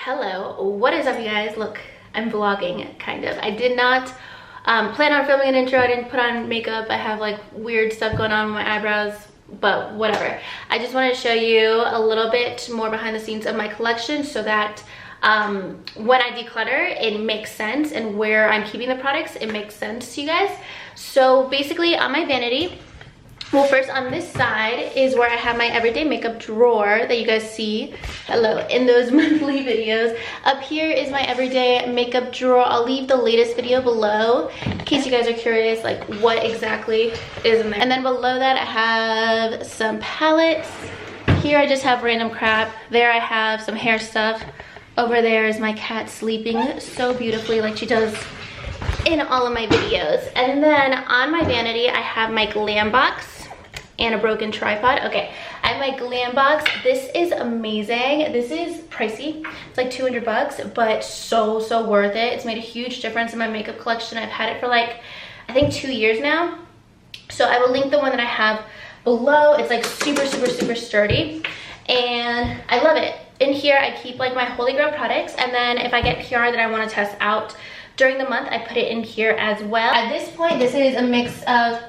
Hello, what is up you guys? Look, I'm vlogging kind of. I did not plan on filming an intro. I didn't put on makeup. I have like weird stuff going on with my eyebrows, but whatever. I just wanted to show you a little bit more behind the scenes of my collection so that when I declutter, it makes sense, and where I'm keeping the products, it makes sense to you guys. So basically on my vanity, well, first on this side is where I have my everyday makeup drawer that you guys see, hello, in those monthly videos. Up here is my everyday makeup drawer. I'll leave the latest video below in case you guys are curious like what exactly is in there. And then below that I have some palettes. Here I just have random crap. There I have some hair stuff. Over there is my cat sleeping so beautifully like she does in all of my videos. And then on my vanity I have my glam box and a broken tripod. Okay, I have my glam box. This is amazing. This is pricey. It's like 200 bucks, but so worth it. It's made a huge difference in my makeup collection. I've had it for like, I think 2 years now. So I will link the one that I have below. It's like super sturdy and I love it. In here I keep like my Holy Grail products, and then if I get PR that I want to test out during the month, I put it in here as well. At this point, this is a mix of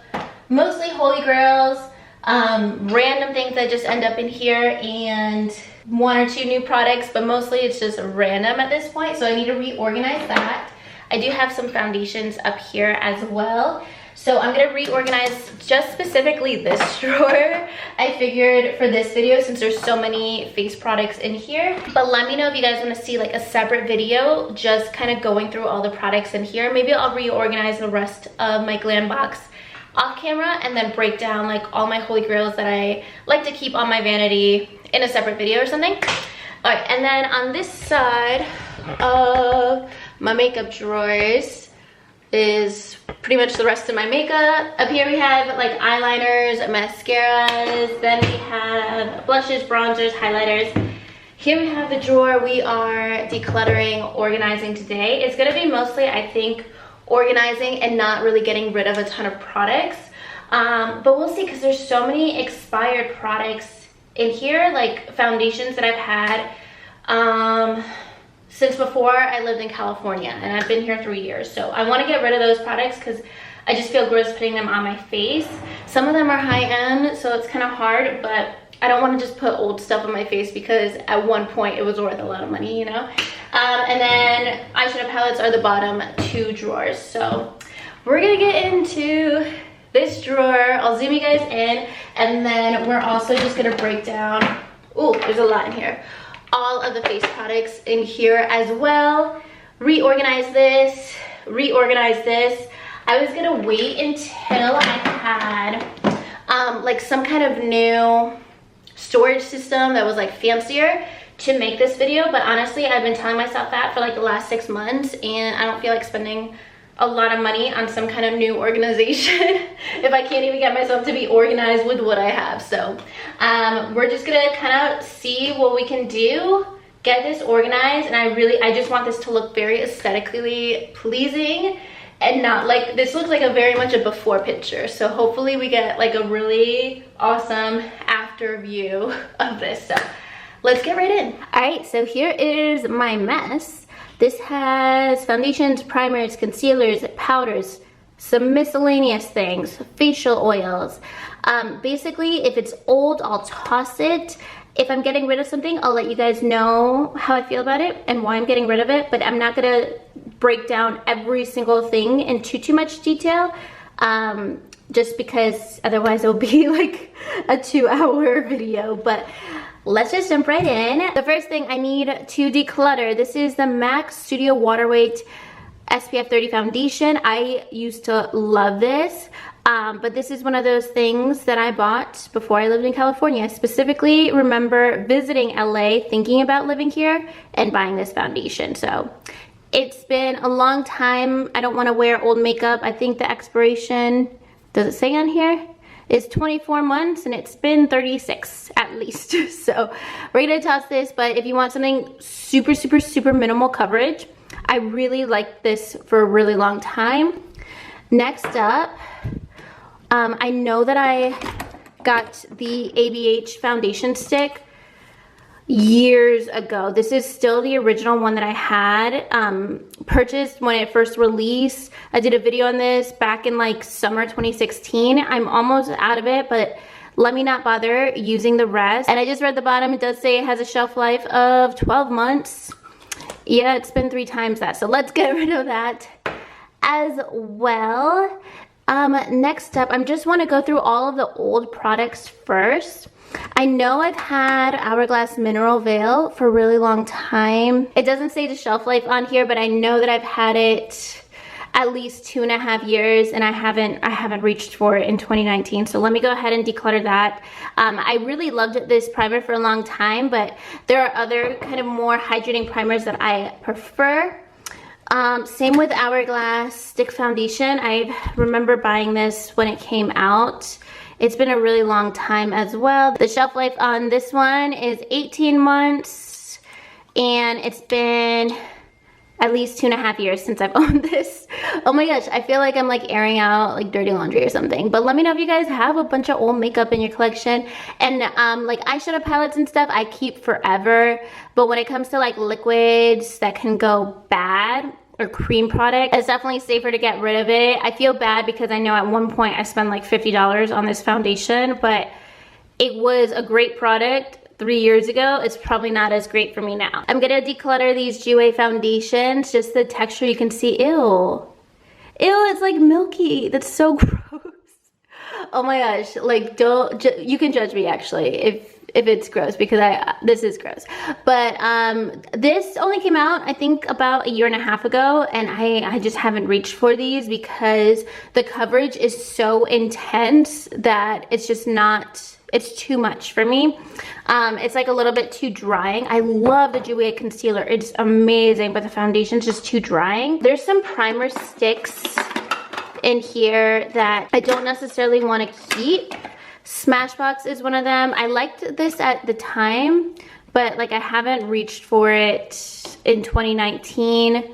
mostly Holy Grails, random things that just end up in here, and 1 or 2 new products, but mostly it's just random at this point, so I need to reorganize that. I do have some foundations up here as well, so I'm gonna reorganize just specifically this drawer. I figured for this video, since there's so many face products in here, but let me know if you guys want to see like a separate video just kind of going through all the products in here. Maybe I'll reorganize the rest of my glam box off camera and then break down like all my Holy Grails that I like to keep on my vanity in a separate video or something. All right, and then on this side of my makeup drawers is pretty much the rest of my makeup. Up here we have like eyeliners, mascaras, then we have blushes, bronzers, highlighters. Here we have the drawer we are decluttering, organizing today. It's gonna be mostly, I think, organizing and not really getting rid of a ton of products, but we'll see, because there's so many expired products in here, like foundations that I've had since before I lived in California, and I've been here 3 years, so I want to get rid of those products because I just feel gross putting them on my face. Some of them are high-end, so it's kind of hard, but I don't want to just put old stuff on my face because at one point it was worth a lot of money, you know. And then eyeshadow palettes are the bottom 2 drawers. So we're gonna get into this drawer. I'll zoom you guys in, and then we're also just gonna break down, oh, there's a lot in here, all of the face products in here as well. Reorganize this, reorganize this. I was gonna wait until I had like some kind of new storage system that was like fancier to make this video, but honestly I've been telling myself that for like the last 6 months, and I don't feel like spending a lot of money on some kind of new organization if I can't even get myself to be organized with what I have. So we're just gonna kind of see what we can do, get this organized, and I just want this to look very aesthetically pleasing and not like, this looks like a very much a before picture, so hopefully we get like a really awesome after view of this. So let's get right in. All right, so here is my mess. This has foundations, primers, concealers, powders, some miscellaneous things, facial oils. Basically, if it's old, I'll toss it. If I'm getting rid of something, I'll let you guys know how I feel about it and why I'm getting rid of it, but I'm not gonna break down every single thing into too much detail, just because otherwise it'll be like a 2-hour video. But let's just jump right in. The first thing I need to declutter, this is the MAC Studio Water Weight SPF 30 foundation. I used to love this, but this is one of those things that I bought before I lived in California. I specifically remember visiting LA, thinking about living here, and buying this foundation. So it's been a long time. I don't want to wear old makeup. I think the expiration, does it say on here? Is 24 months, and it's been 36 at least. So we're gonna toss this, but if you want something super minimal coverage, I really like this for a really long time. Next up, I know that I got the ABH foundation stick years ago. This is still the original one that I had purchased when it first released. I did a video on this back in like summer 2016. I'm almost out of it, but let me not bother using the rest. And I just read the bottom, it does say it has a shelf life of 12 months. Yeah, it's been 3 times that, so let's get rid of that as well. Next up, I just want to go through all of the old products first. I know I've had Hourglass Mineral Veil for a really long time. It doesn't say the shelf life on here, but I know that I've had it at least 2.5 years, and I haven't reached for it in 2019. So let me go ahead and declutter that. I really loved this primer for a long time, but there are other kind of more hydrating primers that I prefer. Same with Hourglass Stick Foundation. I remember buying this when it came out. It's been a really long time as well. The shelf life on this one is 18 months, and it's been at least 2.5 years since I've owned this. Oh my gosh, I feel like I'm like airing out like dirty laundry or something. But let me know if you guys have a bunch of old makeup in your collection. And like eyeshadow palettes and stuff I keep forever. But when it comes to like liquids that can go bad, or cream product, it's definitely safer to get rid of it. I feel bad because I know at one point I spent like $50 on this foundation, but it was a great product 3 years ago. It's probably not as great for me now. I'm gonna declutter these Jouer foundations. Just the texture, you can see, ew, it's like milky. That's so gross. Oh my gosh, like you can judge me actually if it's gross, because this is gross. But this only came out I think about 1.5 years ago, and I just haven't reached for these because the coverage is so intense that it's just not, it's too much for me. It's like a little bit too drying. I love the Jouer concealer, it's amazing, but the foundation's just too drying. There's some primer sticks in here that I don't necessarily want to keep. Smashbox is one of them. I liked this at the time, but like I haven't reached for it in 2019.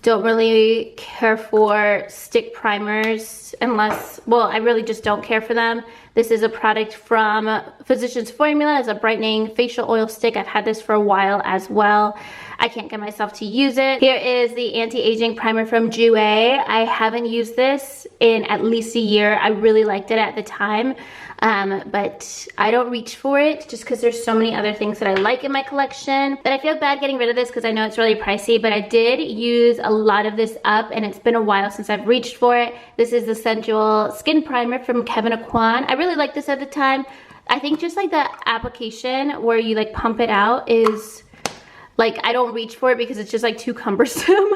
Don't really care for stick primers unless, well, I really just don't care for them. This is a product from Physicians Formula. It's a brightening facial oil stick. I've had this for a while as well. I can't get myself to use it. Here is the anti-aging primer from Jouer. I haven't used this in at least a year. I really liked it at the time. But I don't reach for it just because there's so many other things that I like in my collection that I feel bad getting rid of this because I know it's really pricey, but I did use a lot of this up and it's been a while since I've reached for it. This is the Sensual Skin Primer from Kevyn Aucoin. I really liked this at the time. I think just like the application where you like pump it out is like, I don't reach for it because it's just like too cumbersome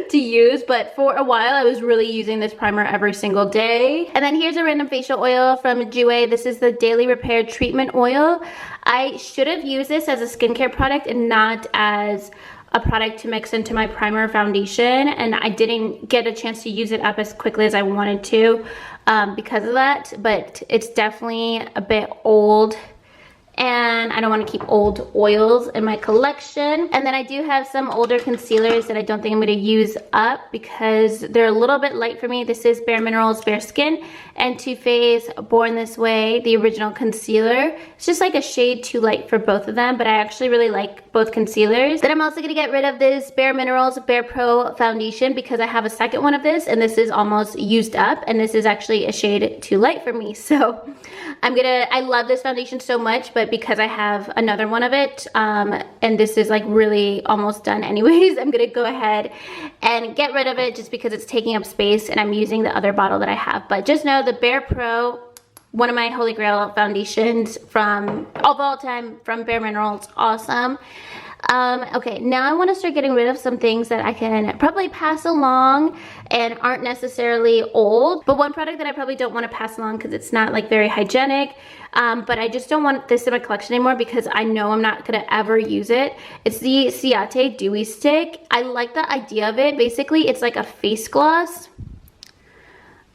to use, but for a while I was really using this primer every single day. And then here's a random facial oil from Jouer. This is the Daily Repair Treatment Oil. I should have used this as a skincare product and not as a product to mix into my primer foundation, and I didn't get a chance to use it up as quickly as I wanted to because of that, but it's definitely a bit old. And I don't want to keep old oils in my collection. And then I do have some older concealers that I don't think I'm going to use up because they're a little bit light for me. This is Bare Minerals Bare Skin and Too Faced Born This Way, the original concealer. It's just like a shade too light for both of them, but I actually really like both concealers. Then I'm also going to get rid of this Bare Minerals Bare Pro foundation because I have a second one of this and this is almost used up, and this is actually a shade too light for me. So I love this foundation so much, but because I have another one of it, and this is like really almost done anyways, I'm gonna go ahead and get rid of it just because it's taking up space and I'm using the other bottle that I have. But just know the Bare Pro, one of my holy grail foundations from all time from Bare Minerals, awesome. Okay, now I want to start getting rid of some things that I can probably pass along and aren't necessarily old, but one product that I probably don't want to pass along because it's not like very hygienic, but I just don't want this in my collection anymore because I know I'm not gonna ever use it. It's the Ciate Dewy Stick. I like the idea of it. Basically, it's like a face gloss.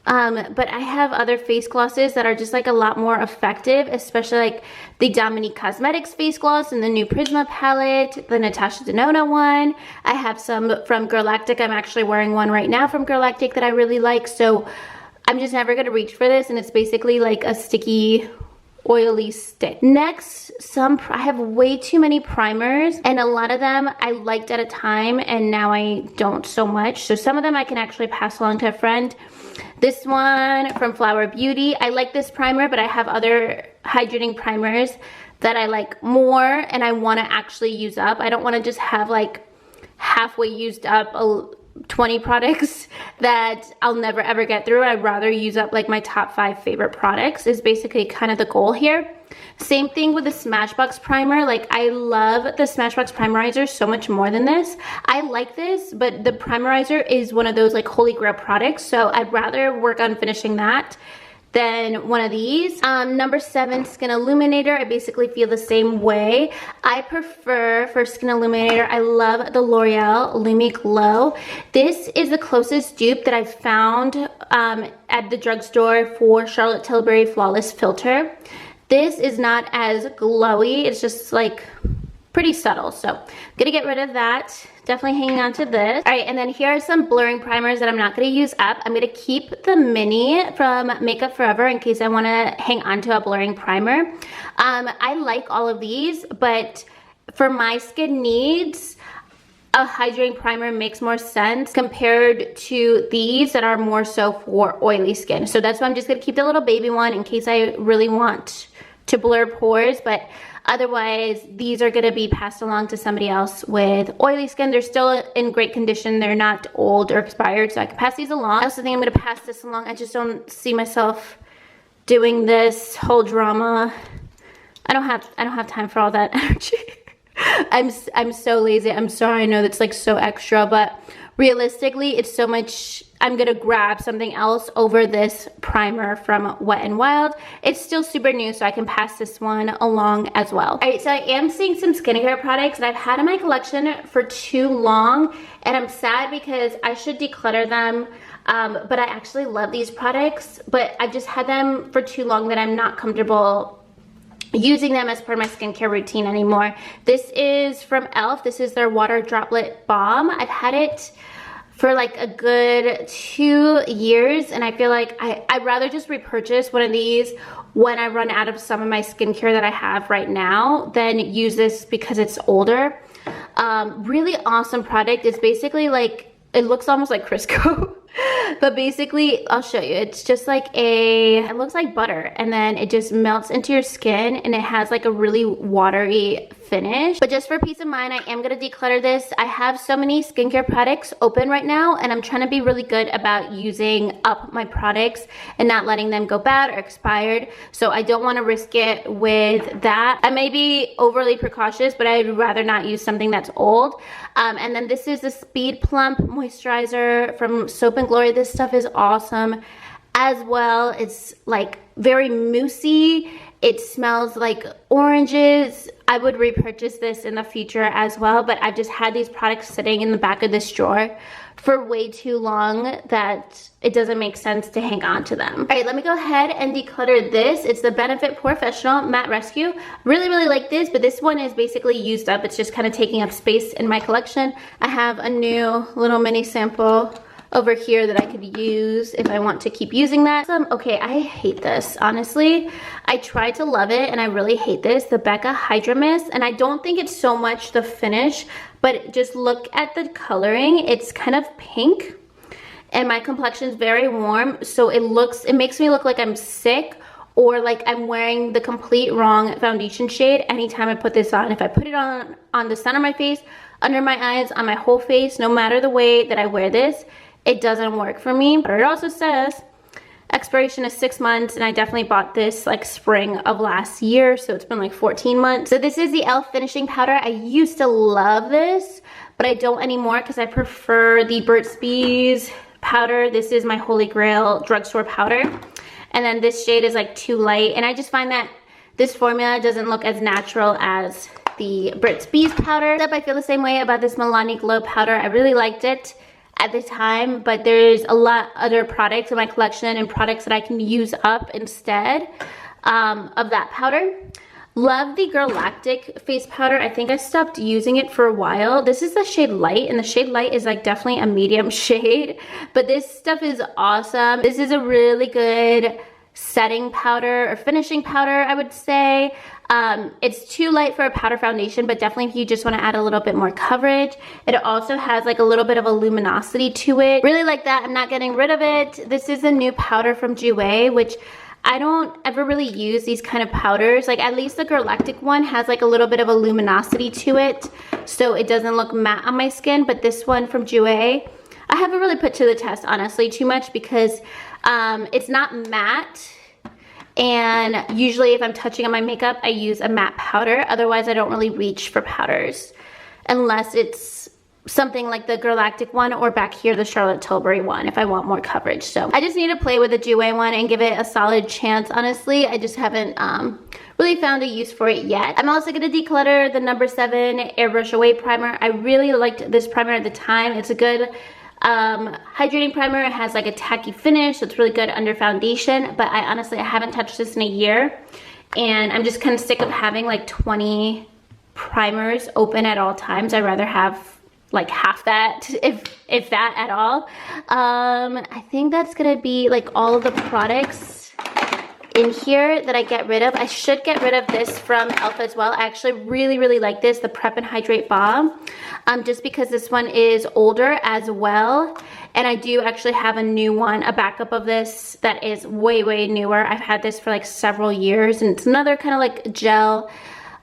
But I have other face glosses that are just like a lot more effective, especially like the Dominique Cosmetics face gloss and the new Prisma palette, the Natasha Denona one. I have some from Galactic. I'm actually wearing one right now from Galactic that I really like. So I'm just never going to reach for this. And it's basically like a sticky oily stick. Next, I have way too many primers, and a lot of them I liked at a time and now I don't so much. So some of them I can actually pass along to a friend. This one from Flower Beauty, I like this primer, but I have other hydrating primers that I like more and I want to actually use up. I don't want to just have like halfway used up 20 products that I'll never ever get through. I'd rather use up like my top 5 favorite products is basically kind of the goal here. Same thing with the Smashbox primer. Like, I love the Smashbox primerizer so much more than this. I like this, but the primerizer is one of those like holy grail products, so I'd rather work on finishing that than one of these. Number 7, Skin Illuminator. I basically feel the same way. I prefer, for Skin Illuminator, I love the L'Oreal Lumi Glow. This is the closest dupe that I've found at the drugstore for Charlotte Tilbury Flawless Filter. This is not as glowy. It's just like pretty subtle. So I'm gonna get rid of that. Definitely hanging on to this. All right, and then here are some blurring primers that I'm not gonna use up. I'm gonna keep the mini from Makeup Forever in case I wanna hang on to a blurring primer. I like all of these, but for my skin needs, a hydrating primer makes more sense compared to these that are more so for oily skin. So that's why I'm just gonna keep the little baby one in case I really want to blur pores, but otherwise these are gonna be passed along to somebody else with oily skin. They're still in great condition. They're not old or expired, so I can pass these along. I also think I'm gonna pass this along. I just don't see myself doing this whole drama. I don't have time for all that energy. I'm so lazy. I'm sorry. I know that's like so extra, but realistically, it's so much. I'm gonna grab something else over this primer from Wet n Wild. It's still super new, so I can pass this one along as well. All right, so I am seeing some skincare products that I've had in my collection for too long, and I'm sad because I should declutter them. But I actually love these products, but I've just had them for too long that I'm not comfortable using them as part of my skincare routine anymore. This is from e.l.f. This is their Water Droplet Balm. I've had it for like a good 2 years, and I feel like I'd rather just repurchase one of these when I run out of some of my skincare that I have right now than use this because it's older. Really awesome product. It's basically like, it looks almost like Crisco. But basically, I'll show you. It's just like it looks like butter, and then it just melts into your skin, and it has like a really watery finish. But just for peace of mind, I am gonna declutter this. I have so many skincare products open right now, and I'm trying to be really good about using up my products and not letting them go bad or expired. So I don't want to risk it with that. I may be overly precautious, but I'd rather not use something that's old. And then this is the Speed Plump Moisturizer from Soap & Glory. This stuff is awesome as well. It's like very moussey. It smells like oranges. I would repurchase this in the future as well, but I've just had these products sitting in the back of this drawer for way too long that it doesn't make sense to hang on to them. All right, let me go ahead and declutter this. It's the Benefit Professional Matte Rescue. Really, really like this, but this one is basically used up. It's just kind of taking up space in my collection. I have a new little mini sample over here that I could use if I want to keep using that. Okay, I hate this, honestly. I try to love it and I really hate this, the Becca Hydra Mist, and I don't think it's so much the finish, but just look at the coloring. It's kind of pink and my complexion is very warm, so it makes me look like I'm sick or like I'm wearing the complete wrong foundation shade anytime I put this on. If I put it on the center of my face, under my eyes, on my whole face, no matter the way that I wear this, it doesn't work for me. But it also says expiration is 6 months, and I definitely bought this like spring of last year, so it's been like 14 months. So this is the e.l.f. finishing powder. I used to love this, but I don't anymore because I prefer the Burt's Bees powder. This is my holy grail drugstore powder, and then this shade is like too light, and I just find that this formula doesn't look as natural as the Burt's Bees powder. I feel the same way about this Milani Glow powder. I really liked it at the time, but there's a lot other products in my collection and products that I can use up instead of that powder. Love the Galactic face powder. I think I stopped using it for a while. This is the shade Light, and the shade Light is like definitely a medium shade, but this stuff is awesome. This is a really good setting powder or finishing powder, I would say. It's too light for a powder foundation, but definitely if you just want to add a little bit more coverage. It also has like a little bit of a luminosity to it. Really like that. I'm not getting rid of it. This is a new powder from Jouer, which I don't ever really use these kind of powders. Like at least the Galactic one has like a little bit of a luminosity to it, so it doesn't look matte on my skin. But this one from Jouer, I haven't really put to the test, honestly, too much because it's not matte. And usually if I'm touching on my makeup, I use a matte powder. Otherwise, I don't really reach for powders unless it's something like the Galactic one or back here the Charlotte Tilbury one if I want more coverage. So I just need to play with the Jouer one and give it a solid chance, honestly. I just haven't really found a use for it yet. I'm also going to declutter the number 7 Airbrush Away primer. I really liked this primer at the time. It's a good hydrating primer. It has like a tacky finish, so it's really good under foundation, but I haven't touched this in a year, and I'm just kind of sick of having like 20 primers open at all times. I'd rather have like half that, if that at all. I think that's gonna be like all of the products in here that I get rid of. I should get rid of this from Elf as well. I actually really like this, the Prep and Hydrate Balm, just because this one is older as well. And I do actually have a new one, a backup of this that is way newer. I've had this for like several years, and it's another kind of like gel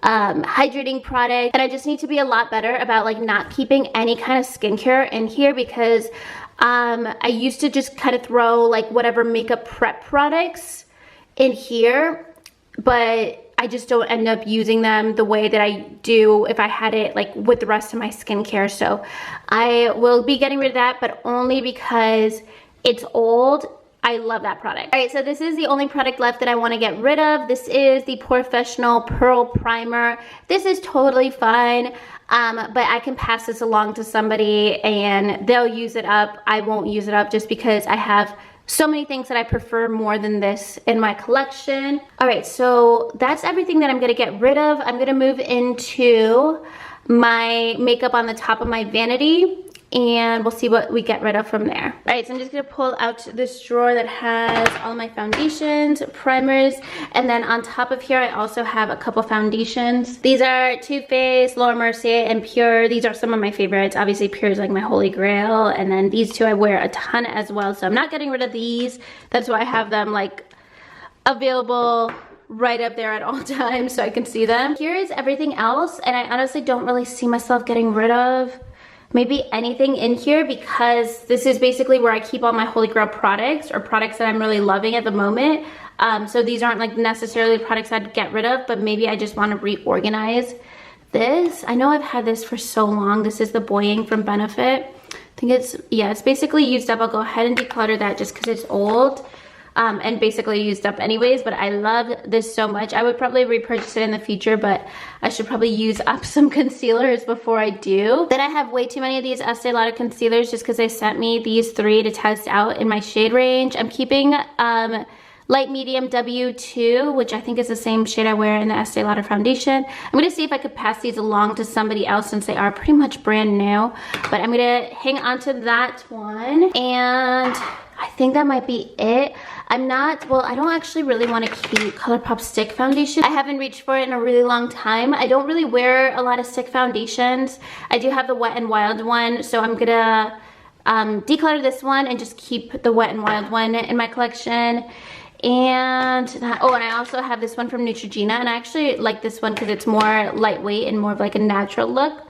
hydrating product. And I just need to be a lot better about like not keeping any kind of skincare in here, because I used to just kind of throw like whatever makeup prep products in here, but I just don't end up using them the way that I do if I had it like with the rest of my skincare. So I will be getting rid of that, but only because it's old. I love that product. All right, so this is the only product left that I want to get rid of. This is the Professional Pearl Primer. This is totally fine, but I can pass this along to somebody and they'll use it up. I won't use it up just because I have so many things that I prefer more than this in my collection. All right, so that's everything that I'm gonna get rid of. I'm gonna move into my makeup on the top of my vanity, and we'll see what we get rid of from there. All right, so I'm just gonna pull out this drawer that has all my foundations, primers, and then on top of here, I also have a couple foundations. These are Too Faced, Laura Mercier, and Pure. These are some of my favorites. Obviously, Pure is like my holy grail, and then these two I wear a ton as well, so I'm not getting rid of these. That's why I have them like available right up there at all times so I can see them. Here is everything else, and I honestly don't really see myself getting rid of maybe anything in here, because this is basically where I keep all my holy grail products, or products that I'm really loving at the moment. So these aren't like necessarily products I'd get rid of, but maybe I just want to reorganize this. I know I've had this for so long. This is the Boying from Benefit. I think it's, yeah, it's basically used up. I'll go ahead and declutter that just because it's old. And basically used up anyways, but I love this so much. I would probably repurchase it in the future, but I should probably use up some concealers before I do. Then I have way too many of these Estee Lauder concealers just because they sent me these 3 to test out in my shade range. I'm keeping light medium W2, which I think is the same shade I wear in the Estee Lauder foundation. I'm gonna see if I could pass these along to somebody else since they are pretty much brand new, but I'm gonna hang on to that one, and I think that might be it. I'm not, well, I don't actually really want to keep ColourPop stick foundation. I haven't reached for it in a really long time. I don't really wear a lot of stick foundations. I do have the Wet n Wild one, so I'm gonna declutter this one and just keep the Wet n Wild one in my collection. And that, oh, and I also have this one from Neutrogena, and I actually like this one because it's more lightweight and more of like a natural look.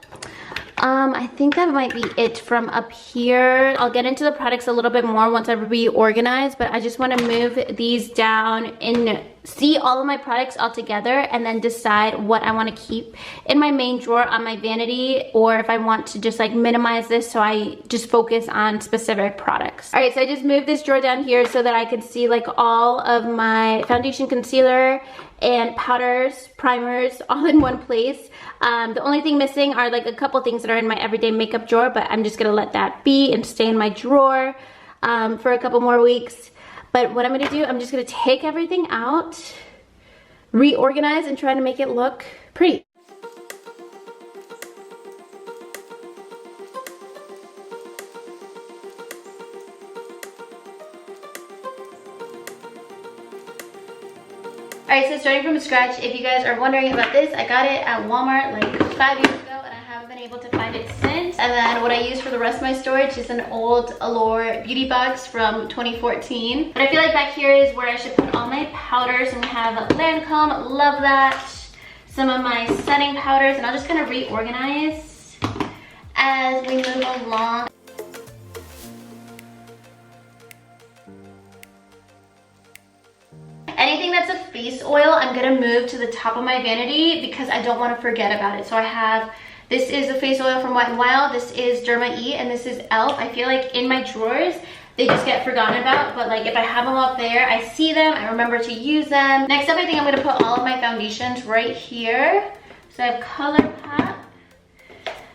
I think that might be it from up here. I'll get into the products a little bit more once I reorganize, but I just want to move these down and see all of my products all together and then decide what I want to keep in my main drawer on my vanity, or if I want to just like minimize this so I just focus on specific products. All right, so I just moved this drawer down here so that I could see like all of my foundation, concealer, and powders, primers all in one place. The only thing missing are like a couple things that are in my everyday makeup drawer, but I'm just gonna let that be and stay in my drawer for a couple more weeks. But what I'm gonna do, I'm just gonna take everything out, reorganize, and try to make it look pretty. Alright, so starting from scratch, if you guys are wondering about this, I got it at Walmart like 5 years ago and I haven't been able to find it since. And then what I use for the rest of my storage is an old Allure beauty box from 2014. But I feel like back here is where I should put all my powders, and we have Lancome, love that. Some of my setting powders, and I'll just kind of reorganize as we move along. Anything that's a face oil, I'm gonna move to the top of my vanity because I don't want to forget about it. So I have, this is a face oil from Wet n Wild, this is Derma E, and this is e.l.f. I feel like in my drawers, they just get forgotten about, but like if I have them up there, I see them, I remember to use them. Next up, I think I'm gonna put all of my foundations right here. So I have ColourPop.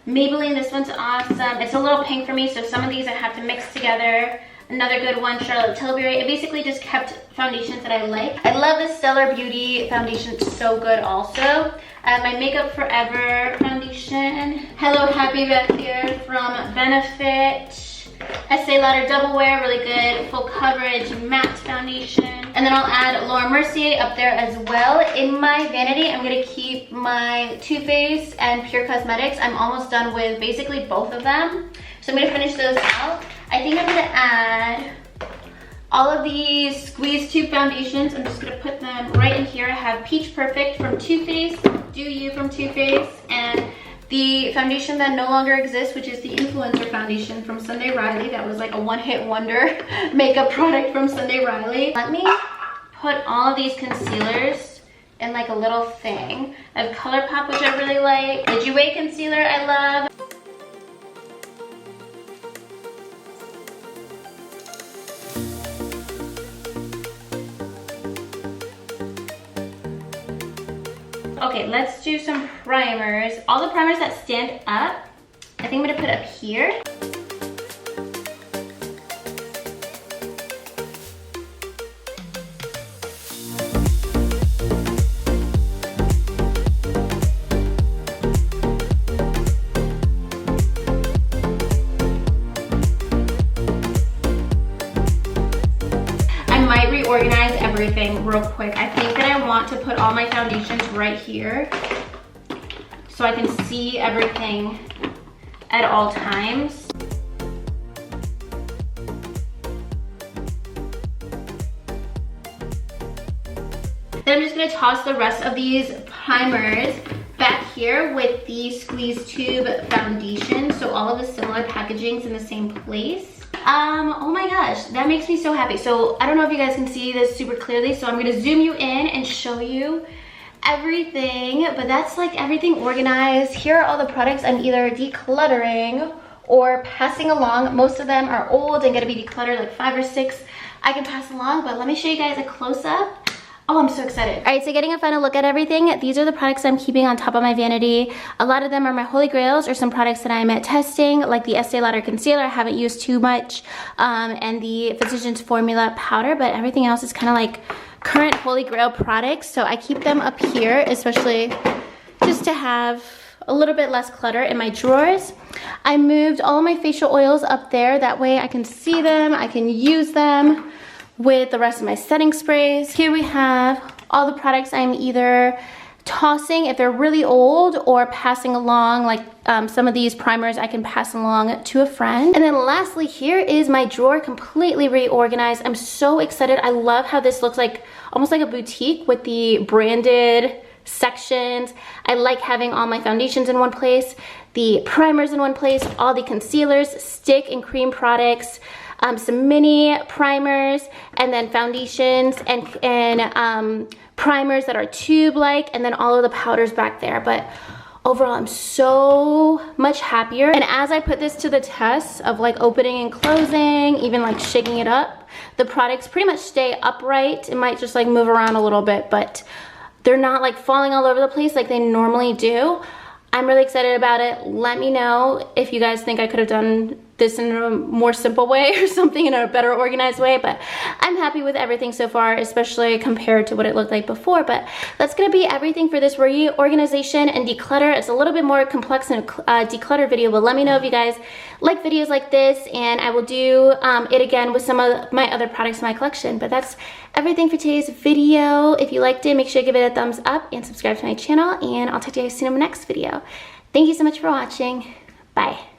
Maybelline, this one's awesome. It's a little pink for me, so some of these I have to mix together. Another good one, Charlotte Tilbury. I basically just kept foundations that I like. I love the Stellar Beauty foundation, it's so good also. I have my Makeup Forever foundation. Hello Happy back here from Benefit. Estee Lauder Double Wear, really good full coverage matte foundation. And then I'll add Laura Mercier up there as well. In my vanity, I'm gonna keep my Too Faced and Pure Cosmetics. I'm almost done with basically both of them. So I'm gonna finish those out. I think I'm gonna add all of these Squeeze Tube foundations. I'm just gonna put them right in here. I have Peach Perfect from Too Faced, Do You from Too Faced, and the foundation that no longer exists, which is the Influencer foundation from Sunday Riley. That was like a one-hit wonder makeup product from Sunday Riley. Let me put all of these concealers in like a little thing. I have ColourPop, which I really like. The Jouer concealer I love. Okay, let's do some primers. All the primers that stand up, I think I'm gonna put up here. Reorganize everything real quick. I think that I want to put all my foundations right here so I can see everything at all times. Then I'm just going to toss the rest of these primers back here with the Squeeze Tube foundation, so all of the similar packaging's in the same place. Oh my gosh, that makes me so happy. So I don't know if you guys can see this super clearly, so I'm gonna zoom you in and show you everything, but that's like everything organized. Here are all the products I'm either decluttering or passing along. Most of them are old and gonna be decluttered, like 5 or 6 I can pass along, but let me show you guys a close-up. Oh, I'm so excited. All right, so getting a final look at everything, these are the products I'm keeping on top of my vanity. A lot of them are my holy grails or some products that I'm testing, like the Estee Lauder concealer I haven't used too much, and the Physicians Formula powder, but everything else is kind of like current holy grail products. So I keep them up here, especially just to have a little bit less clutter in my drawers. I moved all of my facial oils up there. That way I can see them, I can use them with the rest of my setting sprays. Here we have all the products I'm either tossing if they're really old or passing along, like some of these primers I can pass along to a friend. And then lastly, here is my drawer completely reorganized. I'm so excited. I love how this looks like almost like a boutique with the branded sections. I like having all my foundations in one place, the primers in one place, all the concealers, stick and cream products, some mini primers, and then foundations and primers that are tube-like, and then all of the powders back there. But overall, I'm so much happier. And as I put this to the test of like opening and closing, even like shaking it up, the products pretty much stay upright. It might just like move around a little bit, but they're not like falling all over the place like they normally do. I'm really excited about it. Let me know if you guys think I could have done this in a more simple way or something, in a better organized way, but I'm happy with everything so far, especially compared to what it looked like before. But that's gonna be everything for this reorganization and declutter. It's a little bit more complex than a declutter video, but let me know if you guys like videos like this, and I will do it again with some of my other products in my collection. But that's everything for today's video. If you liked it, make sure to give it a thumbs up and subscribe to my channel, and I'll talk to you guys soon in my next video. Thank you so much for watching. Bye.